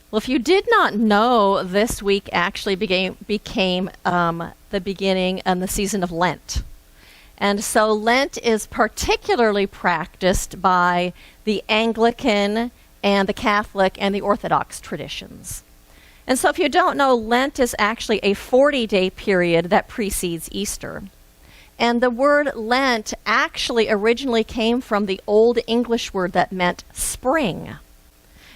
Well, if you did not know, this week actually became the beginning and the season of Lent. And so Lent is particularly practiced by the Anglican and the Catholic and the Orthodox traditions. And so if you don't know, Lent is actually a 40-day period that precedes Easter. And the word Lent actually originally came from the Old English word that meant spring.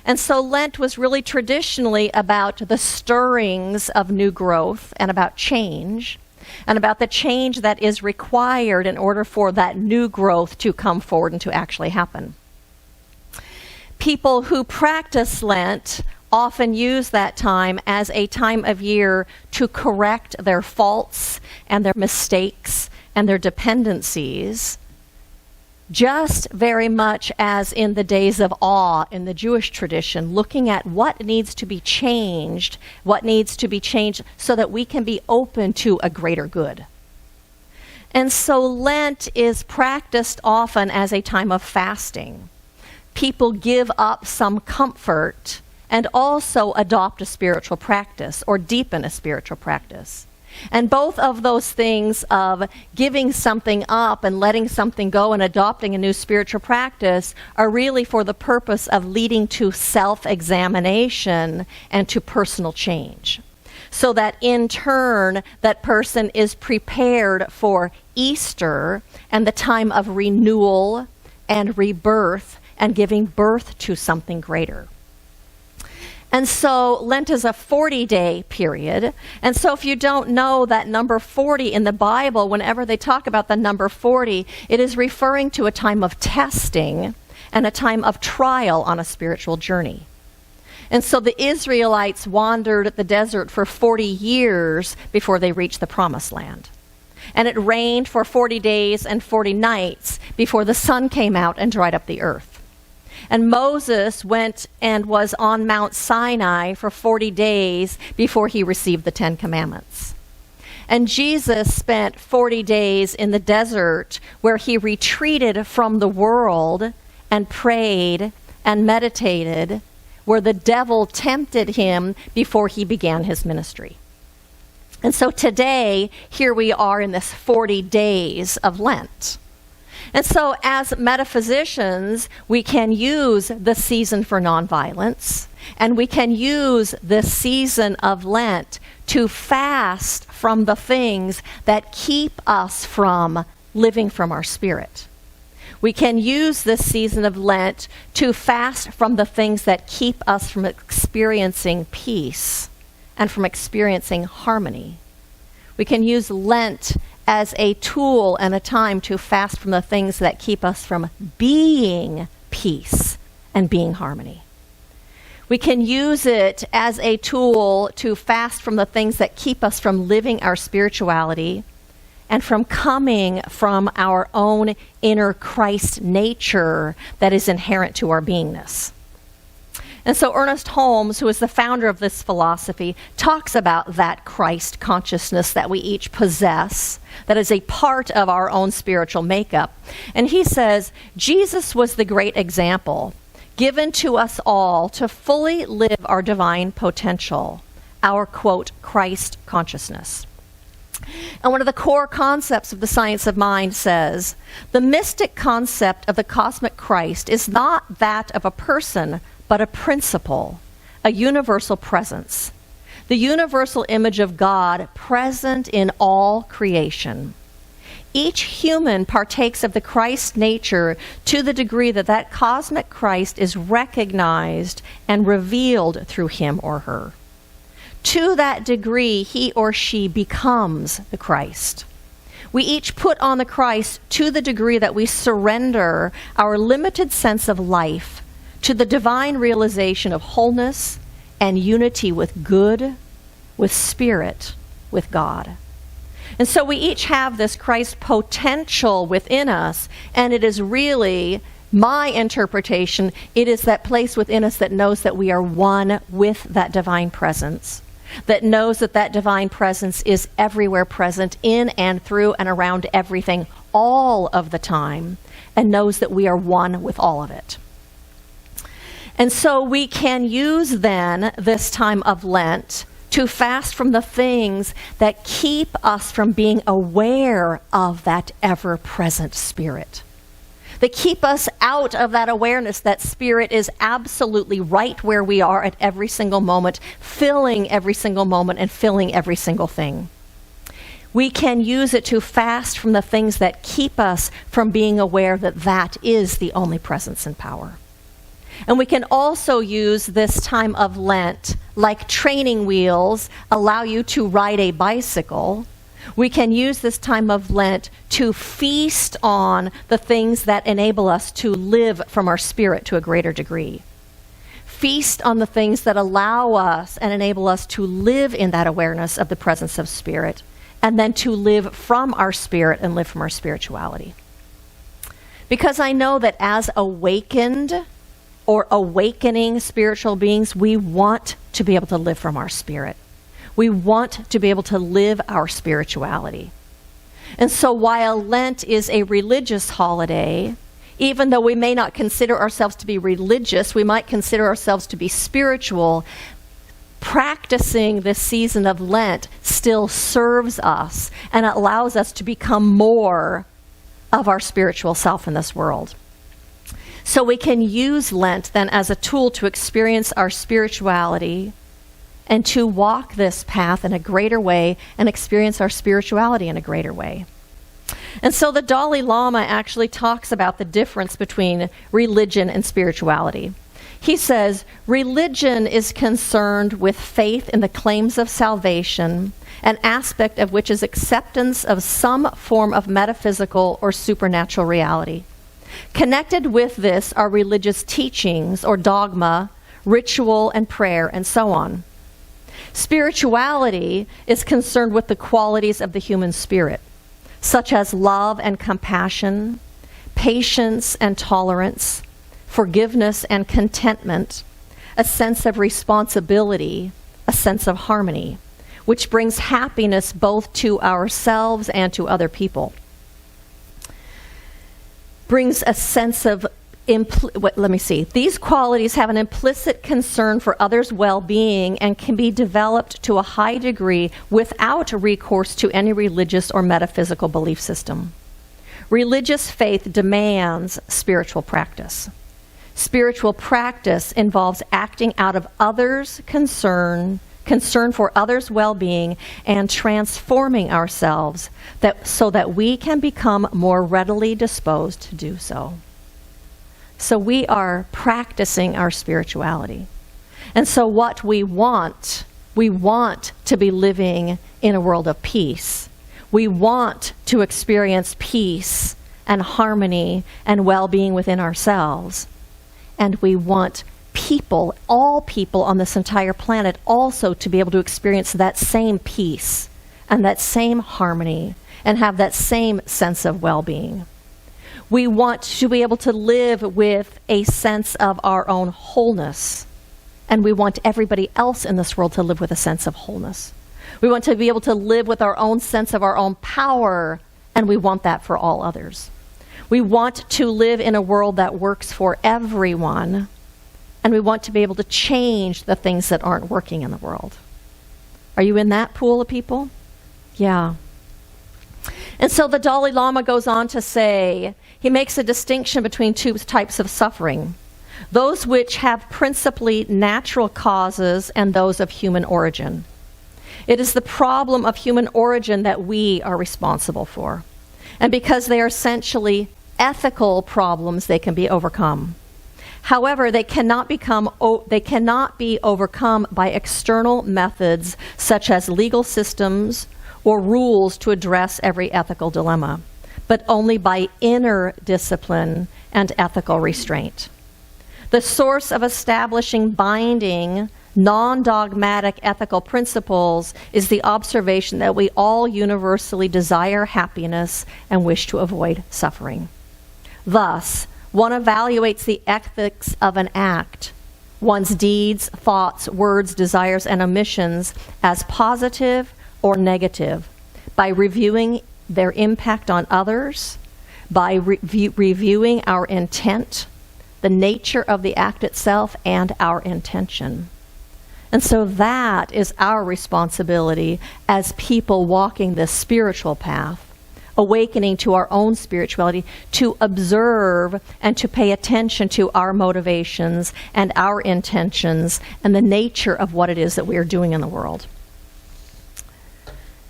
And so Lent was really traditionally about the stirrings of new growth and about change, and about the change that is required in order for that new growth to come forward and to actually happen. People who practice Lent often use that time as a time of year to correct their faults and their mistakes and their dependencies, just very much as in the days of awe in the Jewish tradition, looking at what needs to be changed so that we can be open to a greater good. And so Lent is practiced often as a time of fasting. People give up some comfort and also adopt a spiritual practice or deepen a spiritual practice. And both of those things of giving something up and letting something go and adopting a new spiritual practice are really for the purpose of leading to self-examination and to personal change. So that in turn, that person is prepared for Easter and the time of renewal and rebirth and giving birth to something greater. And so Lent is a 40-day period. And so if you don't know that number 40 in the Bible, whenever they talk about the number 40, it is referring to a time of testing and a time of trial on a spiritual journey. And so the Israelites wandered the desert for 40 years before they reached the Promised Land. And it rained for 40 days and 40 nights before the sun came out and dried up the earth. And Moses went and was on Mount Sinai for 40 days before he received the 10 Commandments. And Jesus spent 40 days in the desert where he retreated from the world and prayed and meditated, where the devil tempted him before he began his ministry. And so today, here we are in this 40 days of Lent. And so as metaphysicians, we can use the season for nonviolence, and we can use this season of Lent to fast from the things that keep us from living from our spirit. We can use this season of Lent to fast from the things that keep us from experiencing peace and from experiencing harmony. We can use Lent as a tool and a time to fast from the things that keep us from being peace and being harmony. We can use it as a tool to fast from the things that keep us from living our spirituality and from coming from our own inner Christ nature that is inherent to our beingness. And so Ernest Holmes, who is the founder of this philosophy, talks about that Christ consciousness that we each possess, that is a part of our own spiritual makeup. And he says, Jesus was the great example given to us all to fully live our divine potential, our, quote, Christ consciousness. And one of the core concepts of the science of mind says, the mystic concept of the cosmic Christ is not that of a person, but a principle, a universal presence, the universal image of God present in all creation. Each human partakes of the Christ nature to the degree that that cosmic Christ is recognized and revealed through him or her. To that degree, he or she becomes the Christ. We each put on the Christ to the degree that we surrender our limited sense of life to the divine realization of wholeness and unity with good, with spirit, with God. And so we each have this Christ potential within us, and it is really, my interpretation, it is that place within us that knows that we are one with that divine presence, that knows that that divine presence is everywhere present in and through and around everything all of the time, and knows that we are one with all of it. And so we can use then this time of Lent to fast from the things that keep us from being aware of that ever-present Spirit. They keep us out of that awareness that Spirit is absolutely right where we are at every single moment, filling every single moment and filling every single thing. We can use it to fast from the things that keep us from being aware that that is the only presence and power. And we can also use this time of Lent, like training wheels allow you to ride a bicycle. We can use this time of Lent to feast on the things that enable us to live from our spirit to a greater degree. Feast on the things that allow us and enable us to live in that awareness of the presence of Spirit, and then to live from our spirit and live from our spirituality. Because I know that as awakened or awakening spiritual beings, we want to be able to live from our spirit. We want to be able to live our spirituality. And so while Lent is a religious holiday, even though we may not consider ourselves to be religious, we might consider ourselves to be spiritual, practicing this season of Lent still serves us and allows us to become more of our spiritual self in this world. So we can use Lent then as a tool to experience our spirituality and to walk this path in a greater way and experience our spirituality in a greater way. And so the Dalai Lama actually talks about the difference between religion and spirituality. He says, religion is concerned with faith in the claims of salvation, an aspect of which is acceptance of some form of metaphysical or supernatural reality. Connected with this are religious teachings or dogma, ritual and prayer, and so on. Spirituality is concerned with the qualities of the human spirit, such as love and compassion, patience and tolerance, forgiveness and contentment, a sense of responsibility, a sense of harmony, which brings happiness both to ourselves and to other people. Brings a sense of these qualities have an implicit concern for others' well-being and can be developed to a high degree without recourse to any religious or metaphysical belief system. Religious faith demands spiritual practice. Spiritual practice involves acting out of others' concern for others' well-being, and transforming ourselves so that we can become more readily disposed to do so. So we are practicing our spirituality. And so what we want to be living in a world of peace. We want to experience peace and harmony and well-being within ourselves. And we want people, all people on this entire planet, also to be able to experience that same peace and that same harmony and have that same sense of well-being. We want to be able to live with a sense of our own wholeness, and we want everybody else in this world to live with a sense of wholeness. We want to be able to live with our own sense of our own power, and we want that for all others. We want to live in a world that works for everyone, and we want to be able to change the things that aren't working in the world. Are you in that pool of people? Yeah. And so the Dalai Lama goes on to say, he makes a distinction between two types of suffering, those which have principally natural causes and those of human origin. It is the problem of human origin that we are responsible for. And because they are essentially ethical problems, they can be overcome. However, they cannot be overcome by external methods such as legal systems or rules to address every ethical dilemma, but only by inner discipline and ethical restraint. The source of establishing binding, non-dogmatic ethical principles is the observation that we all universally desire happiness and wish to avoid suffering. Thus, one evaluates the ethics of an act, one's deeds, thoughts, words, desires, and omissions as positive or negative by reviewing their impact on others, by reviewing our intent, the nature of the act itself, and our intention. And so that is our responsibility as people walking this spiritual path, awakening to our own spirituality, to observe and to pay attention to our motivations and our intentions and the nature of what it is that we are doing in the world.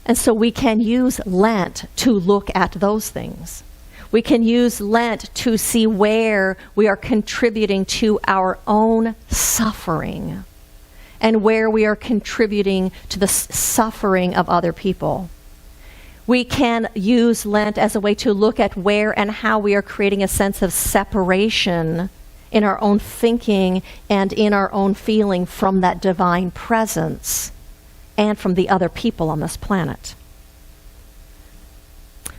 And so we can use Lent to look at those things. We can use Lent to see where we are contributing to our own suffering and where we are contributing to the suffering of other people. We can use Lent as a way to look at where and how we are creating a sense of separation in our own thinking and in our own feeling from that divine presence and from the other people on this planet.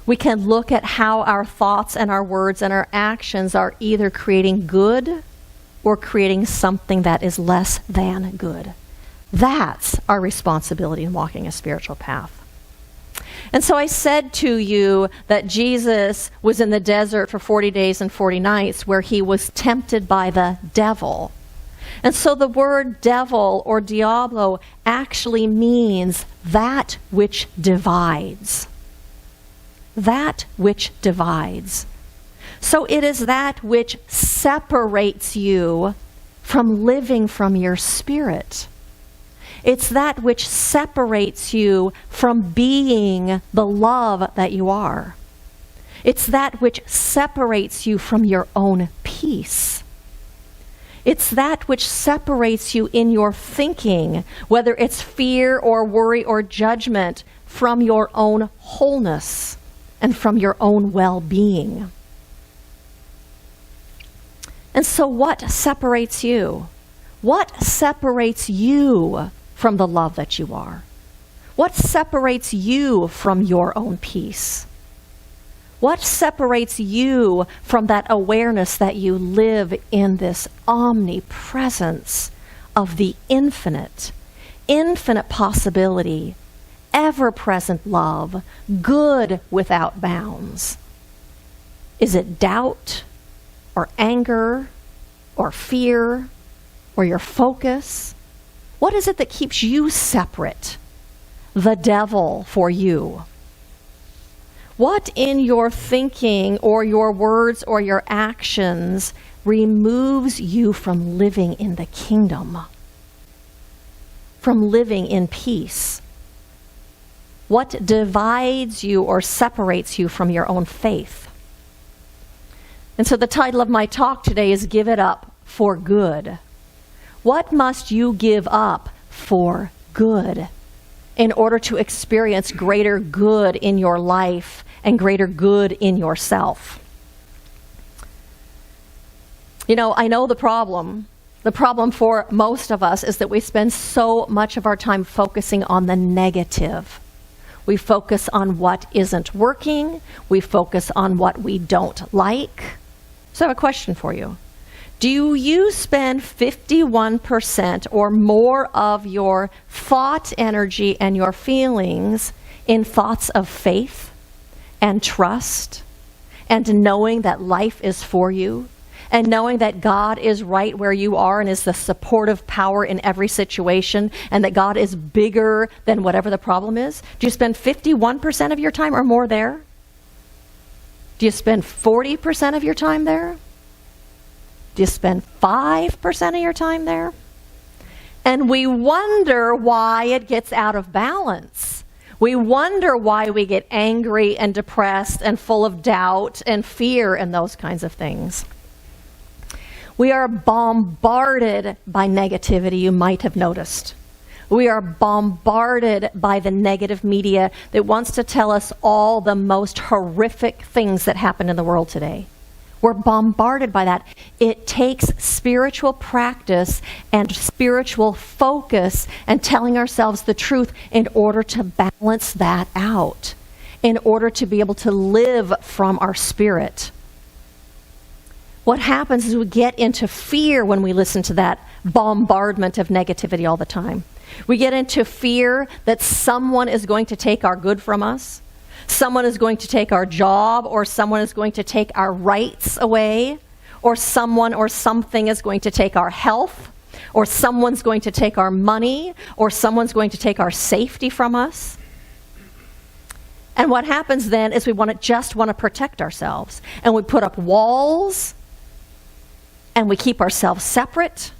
We can look at how our thoughts and our words and our actions are either creating good or creating something that is less than good. That's our responsibility in walking a spiritual path. And so I said to you that Jesus was in the desert for 40 days and 40 nights where he was tempted by the devil. And so the word devil or diablo actually means that which divides. That which divides. So it is that which separates you from living from your spirit. It's that which separates you from being the love that you are. It's that which separates you from your own peace. It's that which separates you in your thinking, whether it's fear or worry or judgment, from your own wholeness and from your own well-being. And so what separates you? What separates you from the love that you are? What separates you from your own peace? What separates you from that awareness that you live in this omnipresence of the infinite possibility, ever-present love, good without bounds? Is it doubt or anger or fear or your focus? What is it that keeps you separate? The devil for you. What in your thinking or your words or your actions removes you from living in the kingdom? From living in peace? What divides you or separates you from your own faith? And so the title of my talk today is Give It Up for Good. What must you give up for good in order to experience greater good in your life and greater good in yourself? You know, I know the problem. The problem for most of us is that we spend so much of our time focusing on the negative. We focus on what isn't working. We focus on what we don't like. So I have a question for you. Do you spend 51% or more of your thought energy and your feelings in thoughts of faith and trust and knowing that life is for you and knowing that God is right where you are and is the supportive power in every situation and that God is bigger than whatever the problem is? Do you spend 51% of your time or more there? Do you spend 40% of your time there? Do you spend 5% of your time there? And we wonder why it gets out of balance. We wonder why we get angry and depressed and full of doubt and fear and those kinds of things. We are bombarded by negativity, you might have noticed. We are bombarded by the negative media that wants to tell us all the most horrific things that happen in the world today. We're bombarded by that. It takes spiritual practice and spiritual focus and telling ourselves the truth in order to balance that out, in order to be able to live from our spirit. What happens is we get into fear when we listen to that bombardment of negativity all the time. We get into fear that someone is going to take our good from us. Someone is going to take our job, or someone is going to take our rights away, or someone or something is going to take our health, or someone's going to take our money, or someone's going to take our safety from us. And what happens then is we just want to protect ourselves. And we put up walls, and we keep ourselves separate.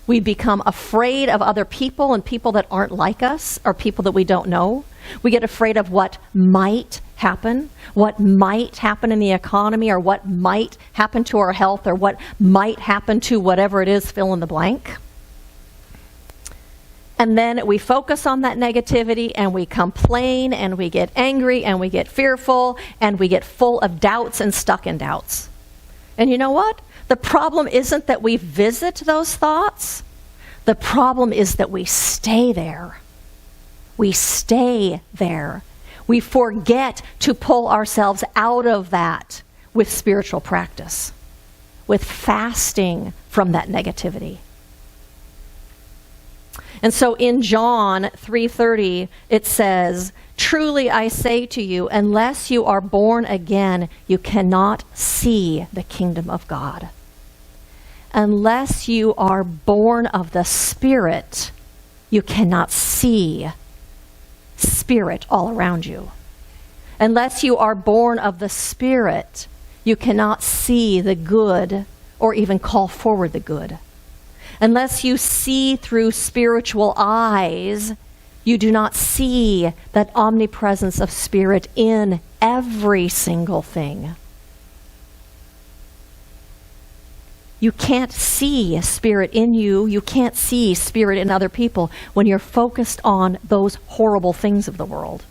We become afraid of other people and people that aren't like us or people that we don't know. We get afraid of what might happen in the economy, or what might happen to our health, or what might happen to whatever it is, fill in the blank. And then we focus on that negativity, and we complain, and we get angry, and we get fearful, and we get full of doubts and stuck in doubts. And you know what? The problem isn't that we visit those thoughts. The problem is that we stay there. We stay there. We forget to pull ourselves out of that with spiritual practice, with fasting from that negativity. And so in John 3:30, it says, "Truly I say to you, unless you are born again, you cannot see the kingdom of God." Unless you are born of the Spirit, you cannot see Spirit all around you. Unless you are born of the Spirit, you cannot see the good or even call forward the good. Unless you see through spiritual eyes, you do not see that omnipresence of Spirit in every single thing. You can't see Spirit in you. You can't see Spirit in other people when you're focused on those horrible things of the world.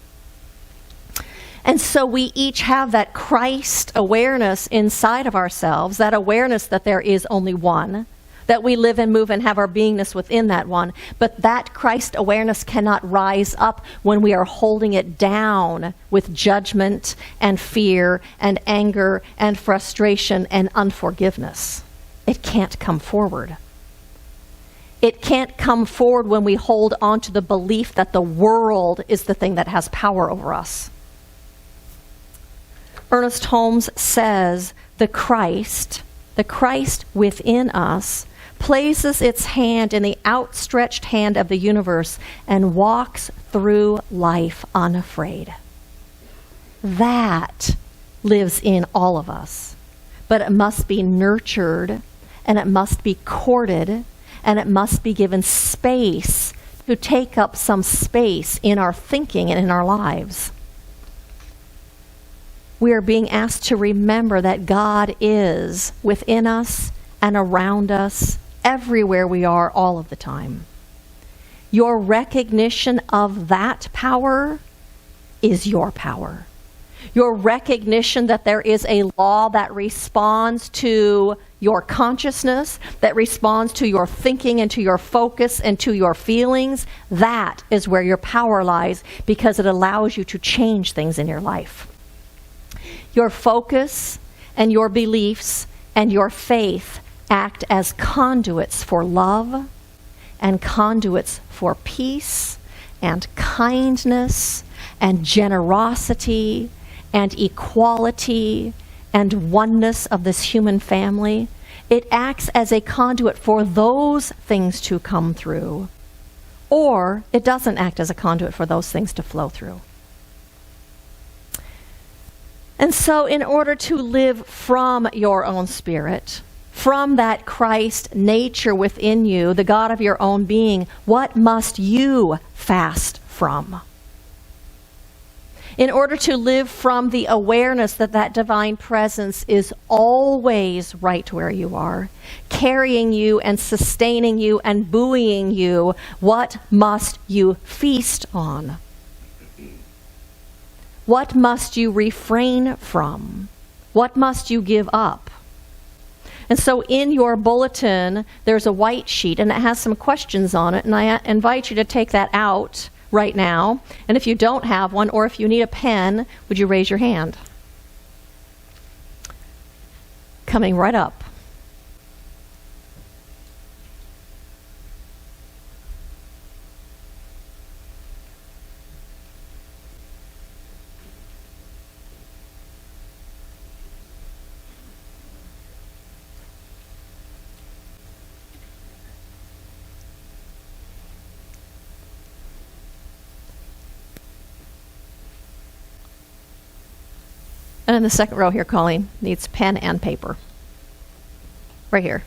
And so we each have that Christ awareness inside of ourselves, that awareness that there is only one, that we live and move and have our beingness within that one. But that Christ awareness cannot rise up when we are holding it down with judgment and fear and anger and frustration and unforgiveness. It can't come forward. It can't come forward when we hold on to the belief that the world is the thing that has power over us. Ernest Holmes says, the Christ within us places its hand in the outstretched hand of the universe and walks through life unafraid. That lives in all of us, but it must be nurtured, and it must be courted, and it must be given space to take up some space in our thinking and in our lives. We are being asked to remember that God is within us and around us, everywhere we are, all of the time. Your recognition of that power is your power. Your recognition that there is a law that responds to your consciousness, that responds to your thinking and to your focus and to your feelings, that is where your power lies, because it allows you to change things in your life. Your focus and your beliefs and your faith act as conduits for love and conduits for peace and kindness and generosity and equality and oneness of this human family. It acts as a conduit for those things to come through, or it doesn't act as a conduit for those things to flow through. And so in order to live from your own spirit, from that Christ nature within you, the God of your own being, what must you fast from? In order to live from the awareness that that divine presence is always right where you are, carrying you and sustaining you and buoying you, what must you feast on? What must you refrain from? What must you give up? And so in your bulletin, there's a white sheet, and it has some questions on it, and I invite you to take that out right now. And if you don't have one, or if you need a pen, would you raise your hand? Coming right up. And in the second row here, Colleen needs pen and paper. Right here.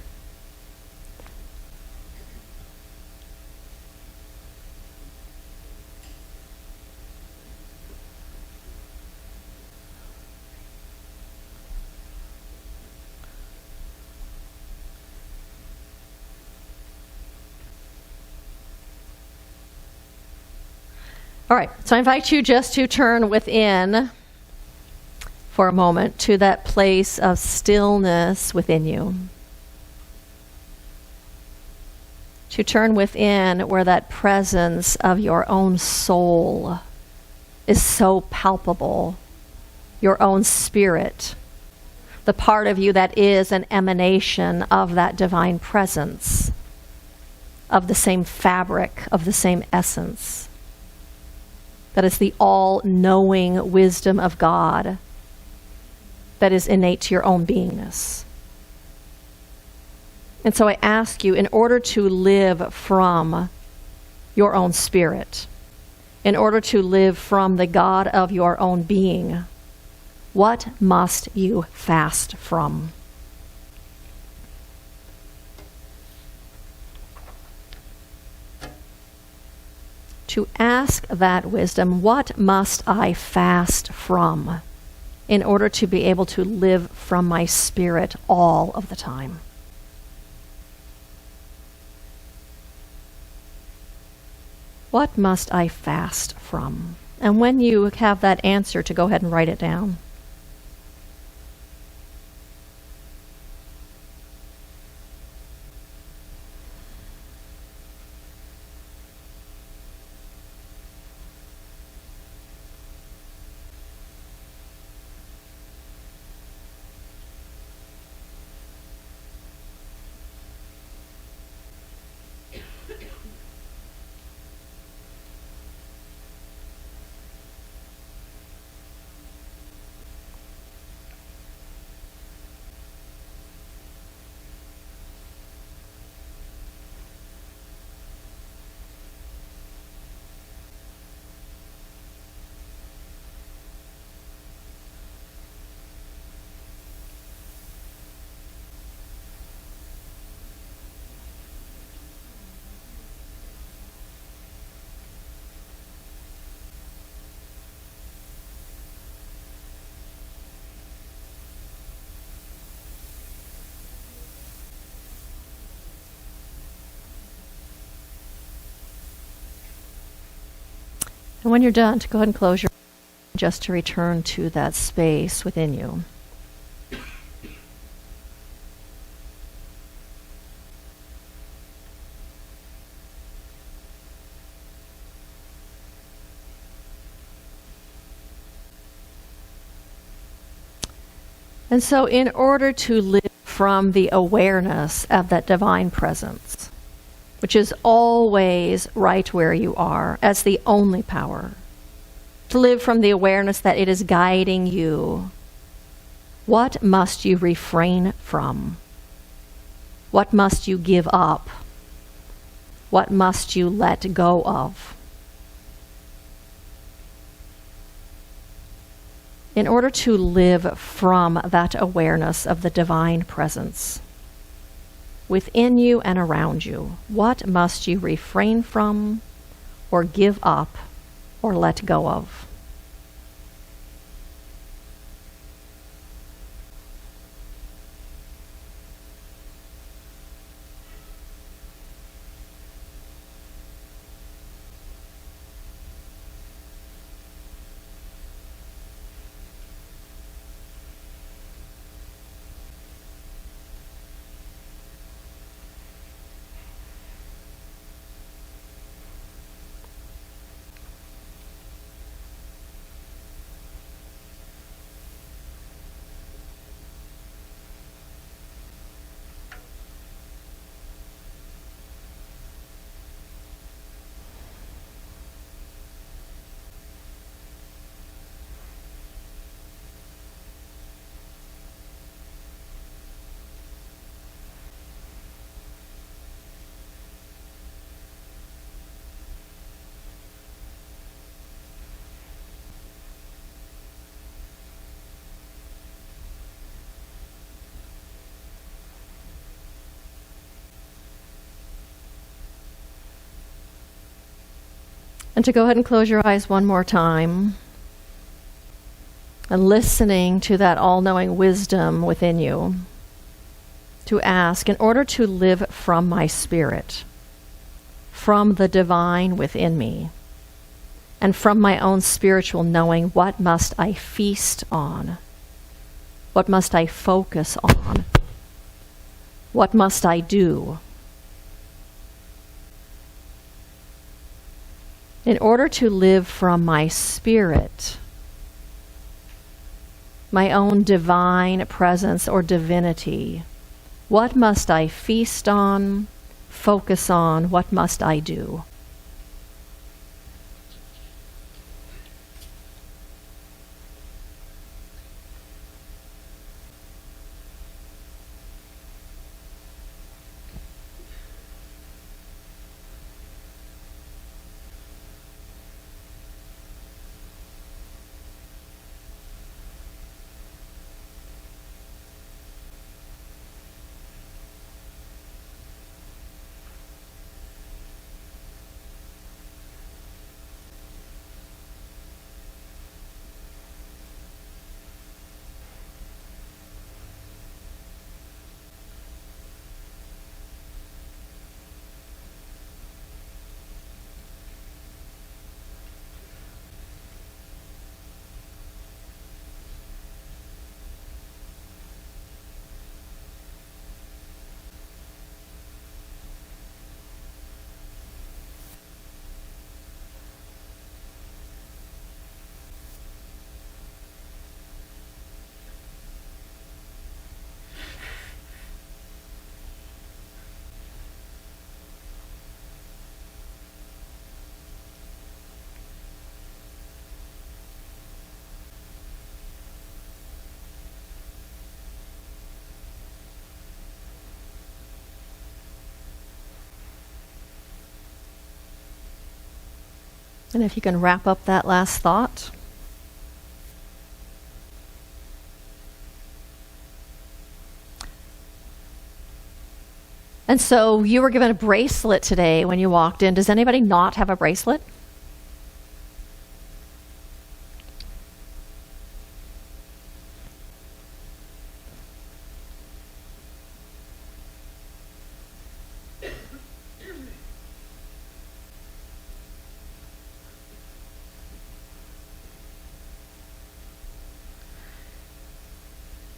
All right, so I invite you just to turn within for a moment to that place of stillness within you. To turn within where that presence of your own soul is so palpable, your own spirit, the part of you that is an emanation of that divine presence, of the same fabric, of the same essence. That is the all-knowing wisdom of God that is innate to your own beingness. And so I ask you, in order to live from your own spirit, in order to live from the God of your own being, what must you fast from? To ask that wisdom, what must I fast from in order to be able to live from my spirit all of the time? What must I fast from? And when you have that answer, to go ahead and write it down. And when you're done, to go ahead and close your eyes, just to return to that space within you. And so in order to live from the awareness of that divine presence, which is always right where you are, as the only power, to live from the awareness that it is guiding you, what must you refrain from? What must you give up? What must you let go of? In order to live from that awareness of the divine presence within you and around you, what must you refrain from or give up or let go of? And to go ahead and close your eyes one more time. And listening to that all-knowing wisdom within you. To ask, in order to live from my spirit, from the divine within me, and from my own spiritual knowing, what must I feast on? What must I focus on? What must I do? In order to live from my spirit, my own divine presence or divinity, what must I feast on, focus on, what must I do? And if you can wrap up that last thought. And so you were given a bracelet today when you walked in. Does anybody not have a bracelet?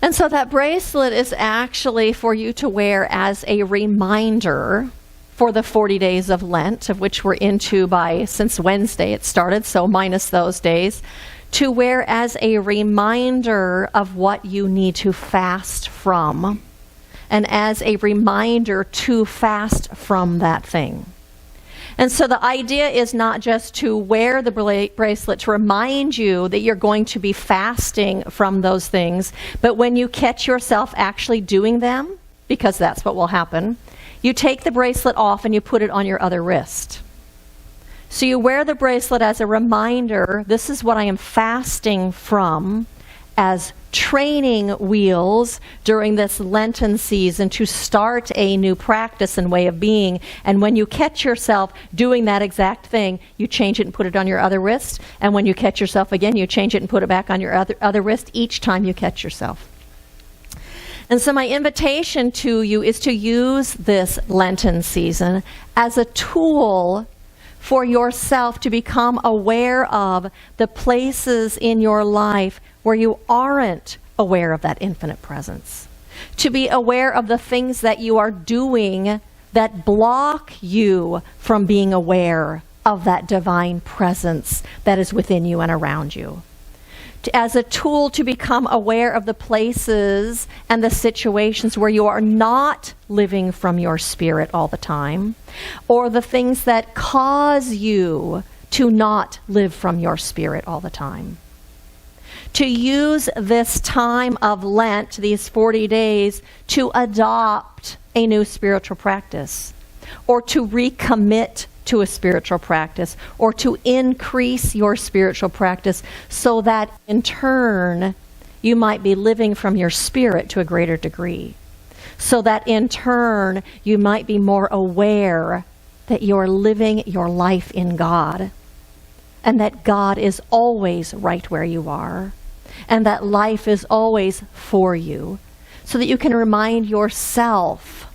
And so that bracelet is actually for you to wear as a reminder for the 40 days of Lent, of which we're into since Wednesday it started, so minus those days, to wear as a reminder of what you need to fast from, and as a reminder to fast from that thing. And so the idea is not just to wear the bracelet to remind you that you're going to be fasting from those things, but when you catch yourself actually doing them, because that's what will happen, you take the bracelet off and you put it on your other wrist. So you wear the bracelet as a reminder, this is what I am fasting from, as training wheels during this Lenten season to start a new practice and way of being. And when you catch yourself doing that exact thing, you change it and put it on your other wrist. And when you catch yourself again, you change it and put it back on your other wrist each time you catch yourself. And so my invitation to you is to use this Lenten season as a tool for yourself to become aware of the places in your life where you aren't aware of that infinite presence. To be aware of the things that you are doing that block you from being aware of that divine presence that is within you and around you. As a tool to become aware of the places and the situations where you are not living from your spirit all the time, or the things that cause you to not live from your spirit all the time. To use this time of Lent, these 40 days, to adopt a new spiritual practice, or to recommit to a spiritual practice, or to increase your spiritual practice so that in turn you might be living from your spirit to a greater degree. So that in turn you might be more aware that you're living your life in God and that God is always right where you are, and that life is always for you, so that you can remind yourself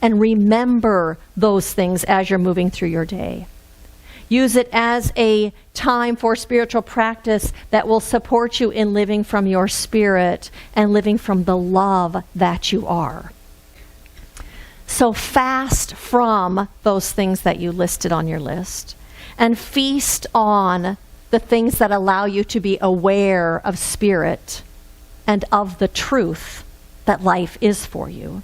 and remember those things as you're moving through your day. Use it as a time for spiritual practice that will support you in living from your spirit and living from the love that you are. So fast from those things that you listed on your list, and feast on the things that allow you to be aware of spirit and of the truth that life is for you,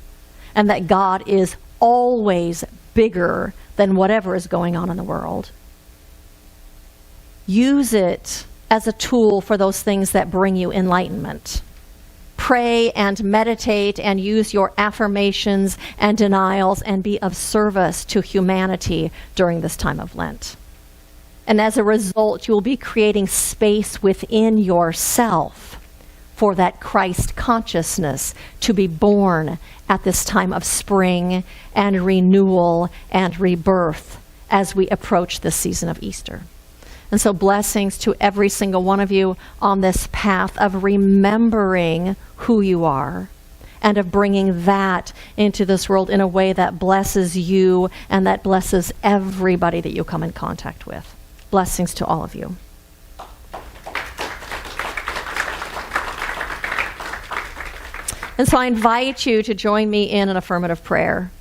and that God is always bigger than whatever is going on in the world. Use it as a tool for those things that bring you enlightenment. Pray and meditate and use your affirmations and denials and be of service to humanity during this time of Lent. And as a result, you will be creating space within yourself for that Christ consciousness to be born at this time of spring and renewal and rebirth as we approach this season of Easter. And so blessings to every single one of you on this path of remembering who you are and of bringing that into this world in a way that blesses you and that blesses everybody that you come in contact with. Blessings to all of you. And so I invite you to join me in an affirmative prayer.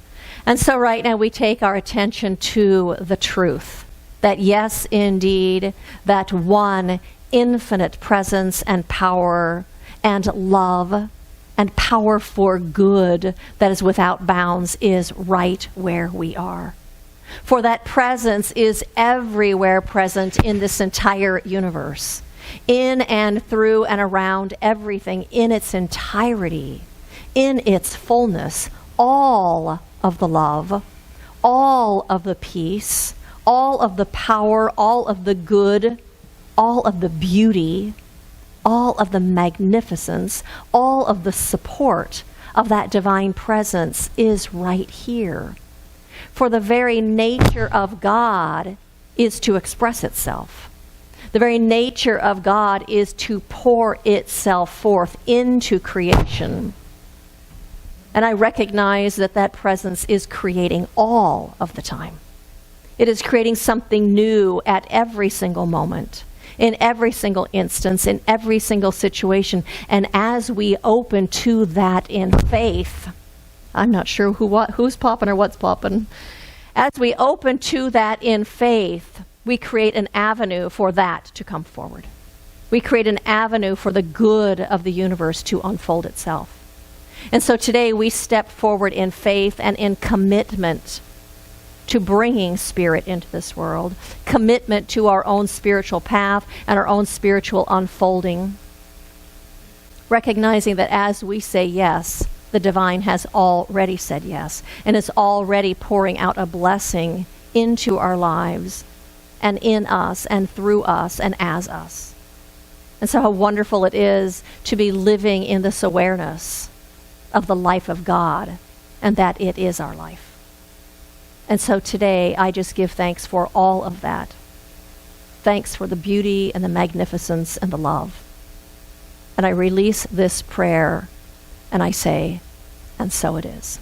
And so right now we take our attention to the truth. That yes, indeed, that one infinite presence and power and love and power for good that is without bounds is right where we are. For that presence is everywhere present in this entire universe, in and through and around everything in its entirety, in its fullness, all of the love, all of the peace, all of the power, all of the good, all of the beauty, all of the magnificence, all of the support of that divine presence is right here. For the very nature of God is to express itself. The very nature of God is to pour itself forth into creation. And I recognize that that presence is creating all of the time. It is creating something new at every single moment, in every single instance, in every single situation. And as we open to that in faith, I'm not sure who's popping or what's popping. As we open to that in faith, we create an avenue for that to come forward. We create an avenue for the good of the universe to unfold itself. And so today we step forward in faith and in commitment to bringing spirit into this world, commitment to our own spiritual path and our own spiritual unfolding, recognizing that as we say yes, the divine has already said yes and is already pouring out a blessing into our lives and in us and through us and as us. And so how wonderful it is to be living in this awareness of the life of God and that it is our life. And so today, I just give thanks for all of that. Thanks for the beauty and the magnificence and the love. And I release this prayer, and I say, and so it is.